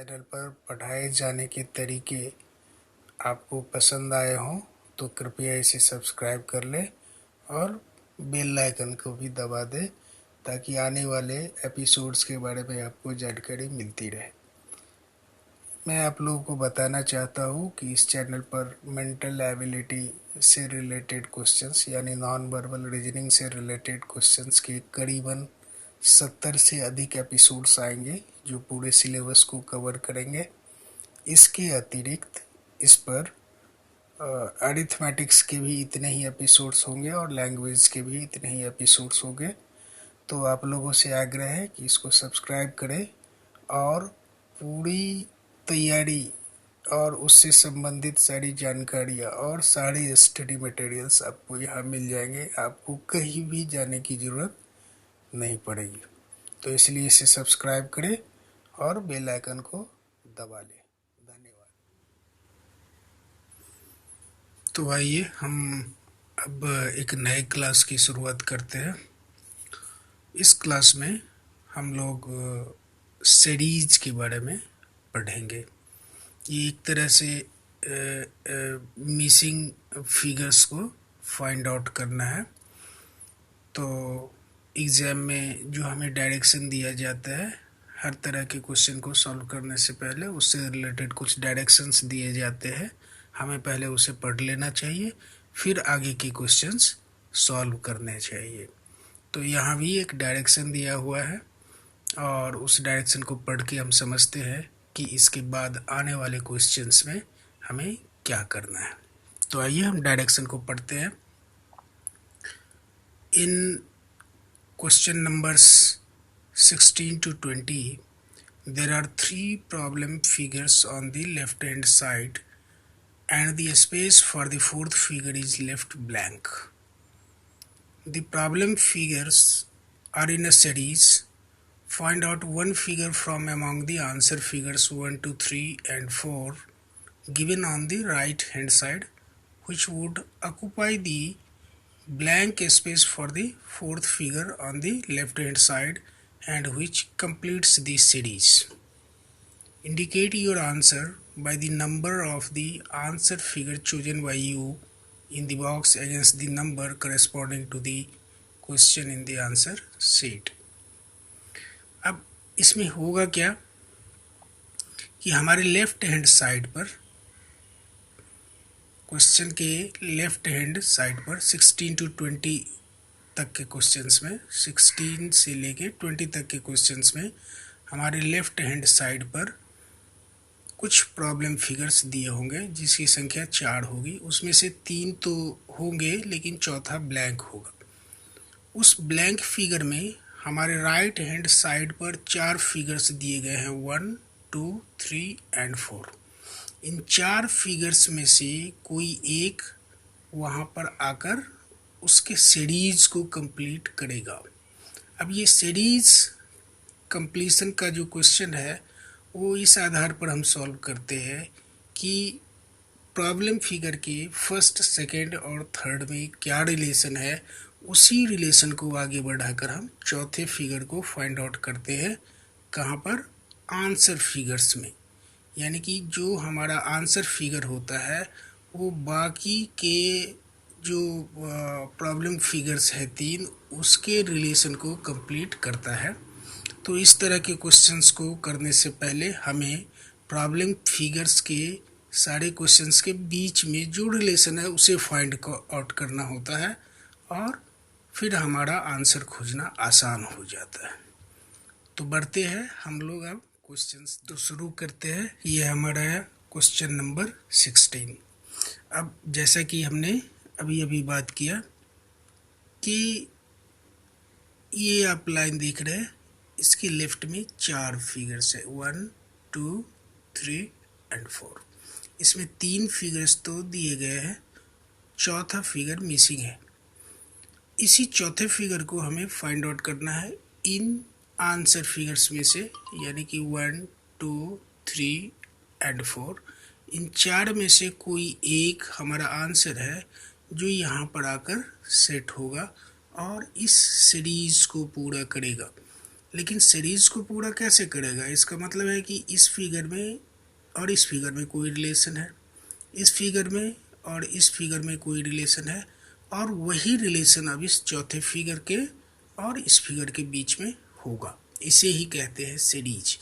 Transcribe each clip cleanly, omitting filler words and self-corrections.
Channel पर पढ़ाए जाने के तरीके आपको पसंद आए हों तो कृपया इसे सब्सक्राइब कर लें और बेल आइकन को भी दबा दें ताकि आने वाले एपिसोड्स के बारे में आपको जानकारी मिलती रहे। मैं आप लोगों को बताना चाहता हूँ कि इस चैनल पर मेंटल एबिलिटी से रिलेटेड क्वेश्चंस यानी नॉन वर्बल रीजनिंग से रिलेटेड क्वेश्चंस के करीबन 70 से अधिक एपिसोड्स आएंगे जो पूरे सिलेबस को कवर करेंगे। इसके अतिरिक्त इस पर अरिथमेटिक्स के भी इतने ही एपिसोड्स होंगे और लैंग्वेज के भी इतने ही एपिसोड्स होंगे। तो आप लोगों से आग्रह है कि इसको सब्सक्राइब करें और पूरी तैयारी और उससे संबंधित सारी जानकारियाँ और सारे स्टडी मटेरियल्स आपको यहाँ मिल जाएंगे। आपको कहीं भी जाने की ज़रूरत नहीं पड़ेगी। तो इसलिए इसे सब्सक्राइब करें और बेल आइकन को दबा लें। धन्यवाद। तो आइए हम अब एक नए क्लास की शुरुआत करते हैं। इस क्लास में हम लोग सीरीज के बारे में पढ़ेंगे। ये एक तरह से मिसिंग फिगर्स को फाइंड आउट करना है। तो एग्ज़ाम में जो हमें डायरेक्शन दिया जाता है, हर तरह के क्वेश्चन को सॉल्व करने से पहले उससे रिलेटेड कुछ डायरेक्शंस दिए जाते हैं। हमें पहले उसे पढ़ लेना चाहिए, फिर आगे के क्वेश्चंस सॉल्व करने चाहिए। तो यहाँ भी एक डायरेक्शन दिया हुआ है और उस डायरेक्शन को पढ़ के हम समझते हैं कि इसके बाद आने वाले क्वेश्चंस में हमें क्या करना है। तो आइए हम डायरेक्शन को पढ़ते हैं। इन question numbers 16 to 20, there are 3 problem figures on the left hand side and the space for the fourth figure is left blank. The problem figures are in a series. Find out one figure from among the answer figures 1, 2, 3 and 4 given on the right hand side which would occupy the blank space for the fourth figure on the left hand side and which completes the series. Indicate your answer by the number of the answer figure chosen by you in the box against the number corresponding to the question in the answer sheet. अब इसमें होगा क्या कि हमारे left hand side पर question के left hand side पर 16 to 20 तक के क्वेश्चंस में, 16 से लेके 20 तक के क्वेश्चंस में हमारे लेफ्ट हैंड साइड पर कुछ प्रॉब्लम फिगर्स दिए होंगे जिसकी संख्या 4 होगी। उसमें से 3 तो होंगे लेकिन चौथा ब्लैंक होगा। उस ब्लैंक फिगर में हमारे राइट हैंड साइड पर 4 फिगर्स दिए गए हैं, 1, 2, 3 एंड 4। इन 4 फिगर्स में से कोई एक वहाँ पर आकर उसके सीरीज को कंप्लीट करेगा। अब ये सीरीज कंप्लीशन का जो क्वेश्चन है वो इस आधार पर हम सॉल्व करते हैं कि प्रॉब्लम फिगर के फर्स्ट, सेकंड और थर्ड में क्या रिलेशन है। उसी रिलेशन को आगे बढ़ाकर हम चौथे फिगर को फाइंड आउट करते हैं। कहाँ पर? आंसर फिगर्स में। यानी कि जो हमारा आंसर फिगर होता है वो बाकी के जो प्रॉब्लम फिगर्स है 3 उसके रिलेशन को कंप्लीट करता है। तो इस तरह के क्वेश्चंस को करने से पहले हमें प्रॉब्लम फिगर्स के सारे क्वेश्चंस के बीच में जो रिलेशन है उसे फाइंड आउट करना होता है और फिर हमारा आंसर खोजना आसान हो जाता है। तो बढ़ते हैं हम लोग अब क्वेश्चंस तो शुरू करते हैं। ये हमारा है क्वेश्चन नंबर 16। अब जैसा कि हमने अभी बात किया कि ये आप लाइन देख रहे हैं, इसके लेफ्ट में 4 फिगर्स है, 1, 2, 3 एंड 4। इसमें 3 फिगर्स तो दिए गए हैं, चौथा फिगर मिसिंग है। इसी चौथे फिगर को हमें फाइंड आउट करना है इन आंसर फिगर्स में से, यानी कि 1, 2, 3 एंड 4। इन 4 में से कोई एक हमारा आंसर है जो यहाँ पर आकर सेट होगा और इस सीरीज को पूरा करेगा। लेकिन सीरीज को पूरा कैसे करेगा? इसका मतलब है कि इस फिगर में और इस फिगर में कोई रिलेशन है, इस फिगर में और इस फिगर में कोई रिलेशन है, और वही रिलेशन अब इस चौथे फिगर के और इस फिगर के बीच में होगा। इसे ही कहते हैं सीरीज,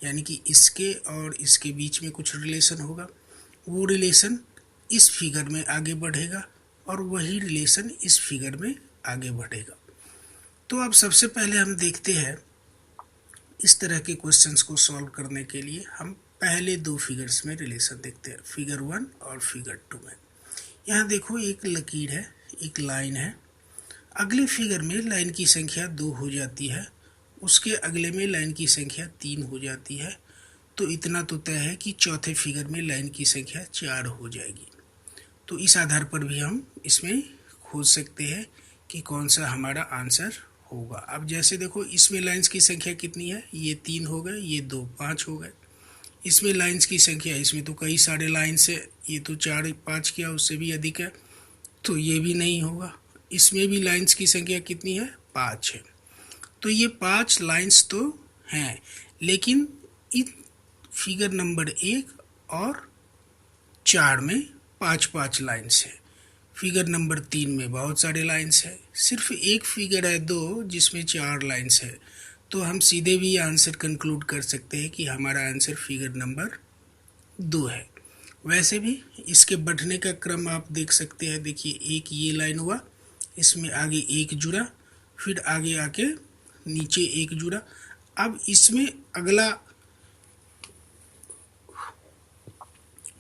यानी कि इसके और इसके बीच में कुछ रिलेशन होगा, वो रिलेशन इस फिगर में आगे बढ़ेगा और वही रिलेशन इस फिगर में आगे बढ़ेगा। तो अब सबसे पहले हम देखते हैं इस तरह के क्वेश्चंस को सॉल्व करने के लिए हम पहले दो फिगर्स में रिलेशन देखते हैं, फिगर 1 और फिगर 2 में। यहाँ देखो एक लकीर है, एक लाइन है, अगले फिगर में लाइन की संख्या 2 हो जाती है, उसके अगले में लाइन की संख्या 3 हो जाती है, तो इतना तो तय है कि चौथे फिगर में लाइन की संख्या 4 हो जाएगी। तो इस आधार पर भी हम इसमें खोज सकते हैं कि कौन सा हमारा आंसर होगा। अब जैसे देखो इसमें लाइंस की संख्या कितनी है, ये 3 हो गए, ये 2 5 हो गए। इसमें लाइंस की संख्या, इसमें तो कई सारे लाइंस है, ये तो 4 5 किया, उससे भी अधिक है, तो ये भी नहीं होगा। इसमें भी लाइंस की संख्या कितनी है, 5 है। तो ये 5 लाइंस तो हैं, लेकिन इन फिगर नंबर 1 और 4 में 5 लाइंस है। फिगर नंबर 3 में बहुत सारे लाइंस है, सिर्फ एक फिगर है 2 जिसमें 4 लाइंस है। तो हम सीधे भी आंसर कंक्लूड कर सकते हैं कि हमारा आंसर फिगर नंबर 2 है। वैसे भी इसके बढ़ने का क्रम आप देख सकते हैं, देखिए एक ये लाइन हुआ, इसमें आगे एक जुड़ा, फिर आगे आके नीचे एक जुड़ा। अब इसमें अगला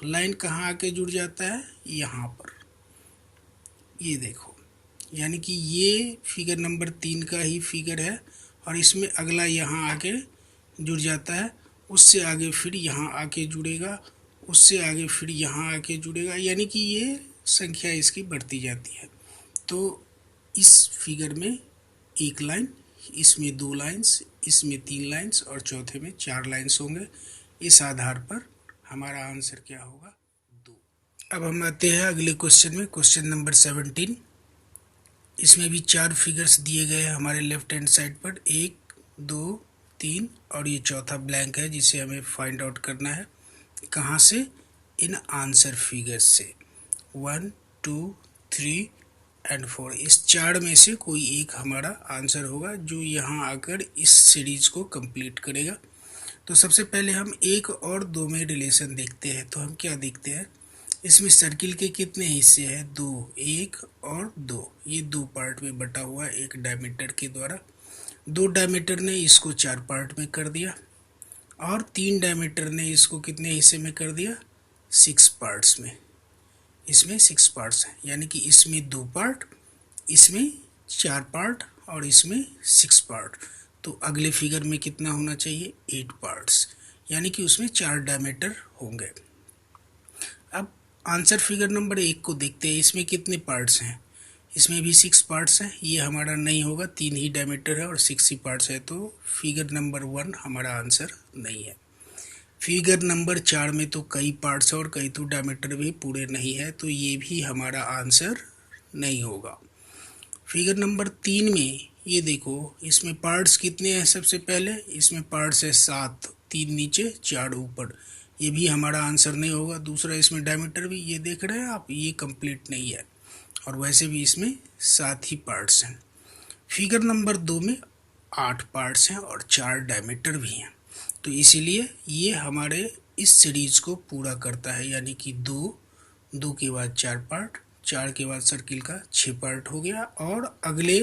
लाइन कहाँ आके जुड़ जाता है, यहाँ पर, ये देखो, यानी कि ये फिगर नंबर 3 का ही फिगर है और इसमें अगला यहाँ आके जुड़ जाता है, उससे आगे फिर यहाँ आके जुड़ेगा, उससे आगे फिर यहाँ आके जुड़ेगा, यानी कि ये संख्या इसकी बढ़ती जाती है। तो इस फिगर में एक लाइन, इसमें 2 लाइंस, इसमें 3 लाइंस और चौथे में 4 लाइंस होंगे। इस आधार पर हमारा आंसर क्या होगा, 2। अब हम आते हैं अगले क्वेश्चन में, क्वेश्चन नंबर 17। इसमें भी 4 फिगर्स दिए गए हैं हमारे लेफ्ट हैंड साइड पर, 1 2 3 और ये चौथा ब्लैंक है जिसे हमें फाइंड आउट करना है। कहाँ से, इन आंसर फिगर्स से 1 2 3 एंड 4। इस 4 में से कोई एक हमारा आंसर होगा जो यहाँ आकर इस सीरीज को कंप्लीट करेगा। तो सबसे पहले हम 1 और 2 में रिलेशन देखते हैं। तो हम क्या देखते हैं, इसमें सर्किल के कितने हिस्से हैं, 2, 1 और 2। ये 2 पार्ट में बटा हुआ है एक डायमीटर के द्वारा। 2 डायमीटर ने इसको 4 पार्ट में कर दिया और 3 डायमीटर ने इसको कितने हिस्से में कर दिया, 6 पार्ट्स में। इसमें 6 पार्ट्स हैं, यानी कि इसमें 2 पार्ट, इसमें 4 पार्ट और इसमें 6 पार्ट। तो अगले फिगर में कितना होना चाहिए, 8 पार्ट्स, यानी कि उसमें 4 डायमीटर होंगे। अब आंसर फिगर नंबर 1 को देखते हैं, इसमें कितने पार्ट्स हैं, इसमें भी 6 पार्ट्स हैं। ये हमारा नहीं होगा, 3 ही डायमीटर है और 6 ही पार्ट्स है, तो फिगर नंबर 1 हमारा आंसर नहीं है। फिगर नंबर 4 में तो कई पार्ट्स और कई तो डायमीटर भी पूरे नहीं है, तो ये भी हमारा आंसर नहीं होगा। फिगर नंबर 3 में ये देखो, इसमें पार्ट्स कितने हैं, सबसे पहले इसमें पार्ट्स है 7, 3 नीचे 4 ऊपर, ये भी हमारा आंसर नहीं होगा। दूसरा इसमें डायमीटर भी, ये देख रहे हैं आप, ये कंप्लीट नहीं है और वैसे भी इसमें 7 ही पार्ट्स हैं। फिगर नंबर 2 में 8 पार्ट्स हैं और 4 डायमीटर भी हैं, तो इसीलिए ये हमारे इस सीरीज को पूरा करता है, यानी कि 2 के बाद 4 पार्ट, 4 के बाद सर्किल का 6 पार्ट हो गया और अगले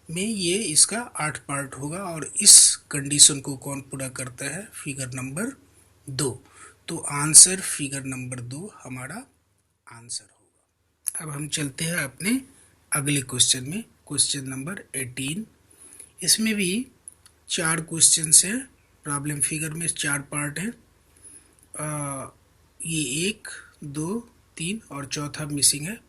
में ये इसका 8 पार्ट होगा। और इस कंडीशन को कौन पूरा करता है, फिगर नंबर 2। तो आंसर फिगर नंबर 2 हमारा आंसर होगा। अब हम चलते हैं अपने अगले क्वेश्चन में, क्वेश्चन नंबर 18। इसमें भी 4 क्वेश्चन है, प्रॉब्लम फिगर में 4 पार्ट है। ये 1 2 3 और चौथा मिसिंग है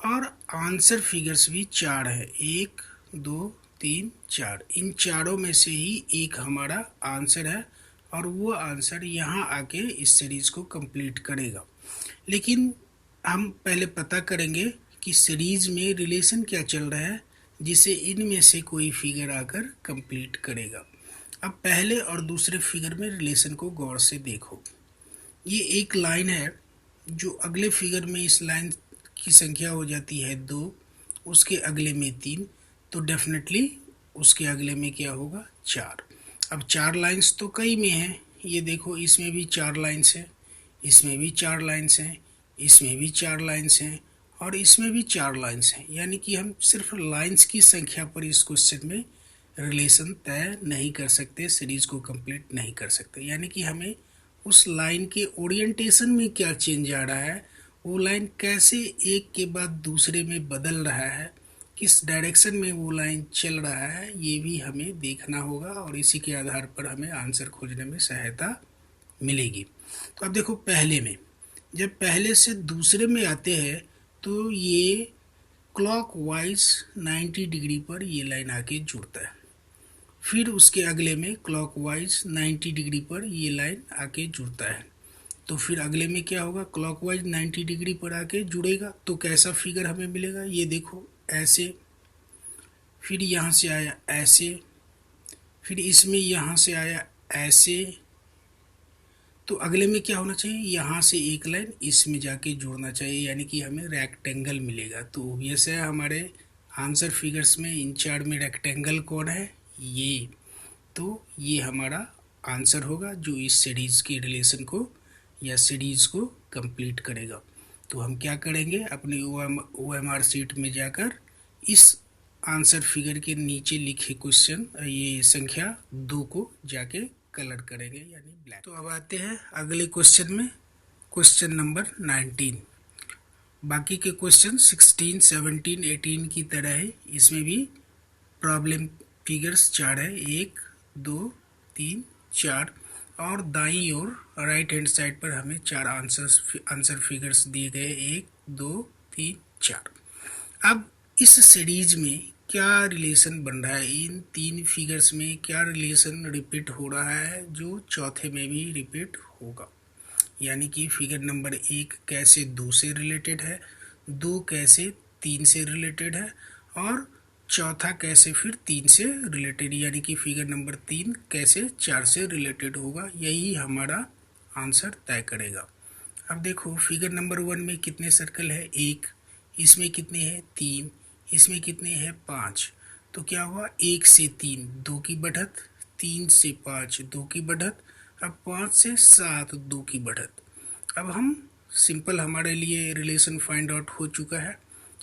और आंसर फिगर्स भी 4 है, 1 2 3 4। इन चारों में से ही एक हमारा आंसर है और वो आंसर यहाँ आके इस सीरीज को कंप्लीट करेगा। लेकिन हम पहले पता करेंगे कि सीरीज में रिलेशन क्या चल रहा है जिसे इनमें से कोई फिगर आकर कंप्लीट करेगा। अब पहले और दूसरे फिगर में रिलेशन को गौर से देखो। ये एक लाइन है, जो अगले फिगर में इस लाइन की संख्या हो जाती है 2, उसके अगले में 3, तो डेफिनेटली उसके अगले में क्या होगा 4। अब 4 लाइंस तो कई में हैं, ये देखो इसमें भी 4 लाइंस हैं, इसमें भी 4 लाइंस हैं, इसमें भी 4 लाइंस हैं और इसमें भी 4 लाइंस हैं। यानी कि हम सिर्फ लाइंस की संख्या पर इस क्वेश्चन में रिलेशन तय नहीं कर सकते, सीरीज को कंप्लीट नहीं कर सकते। यानी कि हमें उस लाइन के ओरिएंटेशन में क्या चेंज आ रहा है, वो लाइन कैसे एक के बाद दूसरे में बदल रहा है, किस डायरेक्शन में वो लाइन चल रहा है, ये भी हमें देखना होगा और इसी के आधार पर हमें आंसर खोजने में सहायता मिलेगी। तो अब देखो पहले में, जब पहले से दूसरे में आते हैं तो ये क्लॉक वाइज 90 डिग्री पर ये लाइन आके जुड़ता है। फिर उसके अगले में क्लॉक वाइज 90 डिग्री पर ये लाइन आके जुड़ता है। तो फिर अगले में क्या होगा, क्लॉक वाइज 90 डिग्री पर आके जुड़ेगा। तो कैसा फिगर हमें मिलेगा, ये देखो ऐसे, फिर यहाँ से आया ऐसे, फिर इसमें यहाँ से आया ऐसे। तो अगले में क्या होना चाहिए, यहाँ से एक लाइन इसमें जाके जोड़ना चाहिए, यानी कि हमें रेक्टेंगल मिलेगा। तो ऑब्वियस है हमारे आंसर फिगर्स में इन चार में रेक्टेंगल कौन है, ये। तो ये हमारा आंसर होगा जो इस सीरीज की रिलेशन को या सीरीज को कंप्लीट करेगा। तो हम क्या करेंगे, अपनी OMR शीट में जाकर इस आंसर फिगर के नीचे लिखे क्वेश्चन, ये संख्या 2 को जाके कलर करेंगे यानी ब्लैक। तो अब आते हैं अगले क्वेश्चन में, क्वेश्चन नंबर 19। बाकी के क्वेश्चन 16, 17, 18 की तरह है, इसमें भी प्रॉब्लम फिगर्स 4 है, 1, 2, 3, 4 और दाईं ओर राइट हैंड साइड पर हमें 4 आंसर फिगर्स दिए गए, 1, 2, 3, 4। अब इस सीरीज में क्या रिलेशन बन रहा है, इन 3 फिगर्स में क्या रिलेशन रिपीट हो रहा है जो चौथे में भी रिपीट होगा। यानी कि फिगर नंबर 1 कैसे 2 से रिलेटेड है, 2 कैसे 3 से रिलेटेड है और चौथा कैसे फिर 3 से रिलेटेड, यानी कि फिगर नंबर 3 कैसे 4 से रिलेटेड होगा। यही हमारा आंसर तय करेगा। अब देखो फिगर नंबर 1 में कितने सर्कल है, 1, इसमें कितने हैं 3, इसमें कितने हैं 5। तो क्या हुआ, 1 से 3 2 की बढ़त, 3 से 5 2 की बढ़त, अब 5 से 7 2 की बढ़त। अब हम सिंपल, हमारे लिए रिलेशन फाइंड आउट हो चुका है।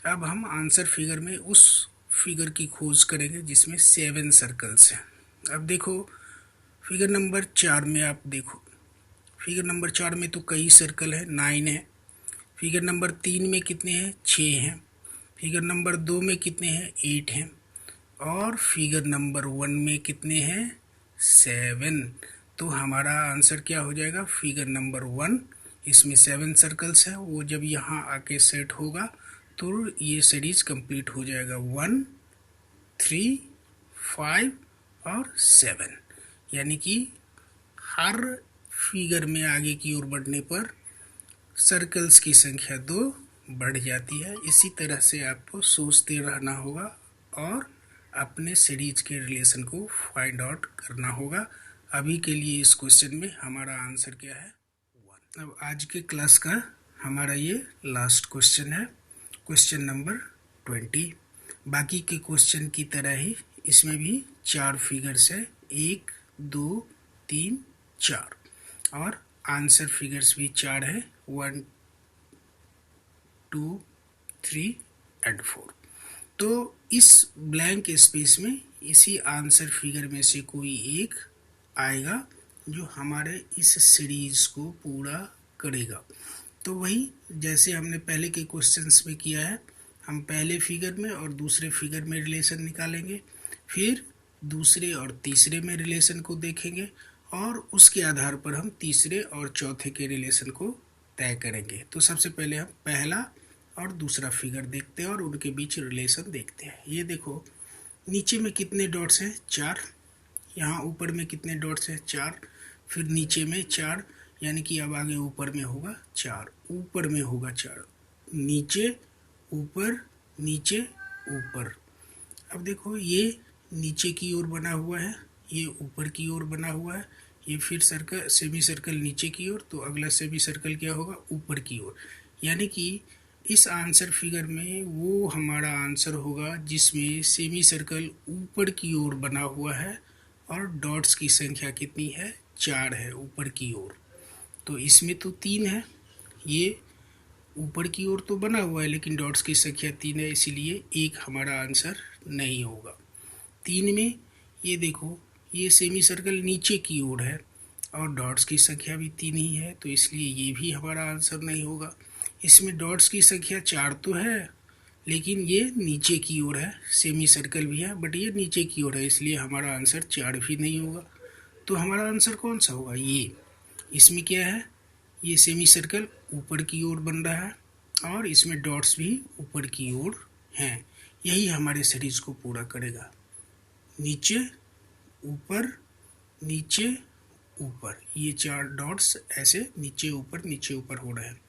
अब हम आंसर फिगर में उस फिगर की खोज करेंगे जिसमें 7 सर्कल्स हैं। अब देखो फिगर नंबर 4 में, आप देखो फिगर नंबर 4 में तो कई सर्कल है, 9 है। फिगर नंबर 3 में कितने हैं, 6 हैं। फिगर नंबर 2 में कितने हैं, 8 हैं। और फिगर नंबर 1 में कितने हैं, 7। तो हमारा आंसर क्या हो जाएगा, फिगर नंबर 1, इसमें 7 सर्कल्स है, वो जब यहाँ आके सेट होगा तो ये सीरीज कंप्लीट हो जाएगा, 1, 3, 5 और 7। यानी कि हर फिगर में आगे की ओर बढ़ने पर सर्कल्स की संख्या 2 बढ़ जाती है। इसी तरह से आपको सोचते रहना होगा और अपने सीरीज के रिलेशन को फाइंड आउट करना होगा। अभी के लिए इस क्वेश्चन में हमारा आंसर क्या है, 1। अब आज के क्लास का हमारा ये लास्ट क्वेश्चन है, क्वेश्चन नंबर 20। बाकी के क्वेश्चन की तरह ही इसमें भी 4 फिगर्स है, 1, 2, 3, 4 और आंसर फिगर्स भी 4 है, 1, 2, 3 एंड 4। तो इस ब्लैंक स्पेस में इसी आंसर फिगर में से कोई एक आएगा जो हमारे इस सीरीज को पूरा करेगा। तो वही जैसे हमने पहले के क्वेश्चंस में किया है, हम पहले फिगर में और दूसरे फिगर में रिलेशन निकालेंगे, फिर दूसरे और तीसरे में रिलेशन को देखेंगे और उसके आधार पर हम तीसरे और चौथे के रिलेशन को तय करेंगे। तो सबसे पहले हम पहला और दूसरा फिगर देखते हैं और उनके बीच रिलेशन देखते हैं। ये देखो नीचे में कितने डॉट्स हैं, 4। यहाँ ऊपर में कितने डॉट्स हैं, 4। फिर नीचे में 4, यानी कि अब आगे ऊपर में होगा 4, ऊपर में होगा 4, नीचे ऊपर नीचे ऊपर। अब देखो ये नीचे की ओर बना हुआ है, ये ऊपर की ओर बना हुआ है, ये फिर सर्कल सेमी सर्कल नीचे की ओर, तो अगला सेमी सर्कल क्या होगा, ऊपर की ओर। यानी कि इस आंसर फिगर में वो हमारा आंसर होगा जिसमें सेमी सर्कल ऊपर की ओर बना हुआ है और डॉट्स की संख्या कितनी है, 4 है ऊपर की ओर। तो इसमें तो 3 है, ये ऊपर की ओर तो बना हुआ है लेकिन डॉट्स की संख्या 3 है, इसीलिए एक हमारा आंसर नहीं होगा। 3 में ये देखो, ये सेमी सर्कल नीचे की ओर है और डॉट्स की संख्या भी 3 ही है, तो इसलिए ये भी हमारा आंसर नहीं होगा। इसमें डॉट्स की संख्या 4 तो है लेकिन ये नीचे की ओर है, सेमी सर्कल भी है बट ये नीचे की ओर है, इसलिए हमारा आंसर 4 भी नहीं होगा। तो हमारा आंसर कौन सा होगा, ये। इसमें क्या है, ये सेमी सर्कल ऊपर की ओर बन रहा है और इसमें डॉट्स भी ऊपर की ओर हैं। यही हमारे सीरीज को पूरा करेगा, नीचे ऊपर नीचे ऊपर, ये 4 डॉट्स ऐसे नीचे ऊपर हो रहे हैं।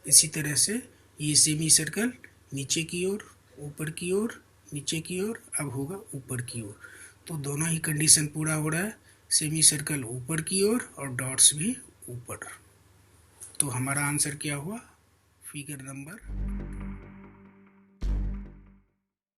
इसी तरह से ये सेमी सर्कल नीचे की ओर, ऊपर की ओर, नीचे की ओर, अब होगा ऊपर की ओर। तो दोनों ही कंडीशन पूरा हो रहा है, सेमी सर्कल ऊपर की ओर और डॉट्स भी ऊपर। तो हमारा आंसर क्या हुआ, फिगर नंबर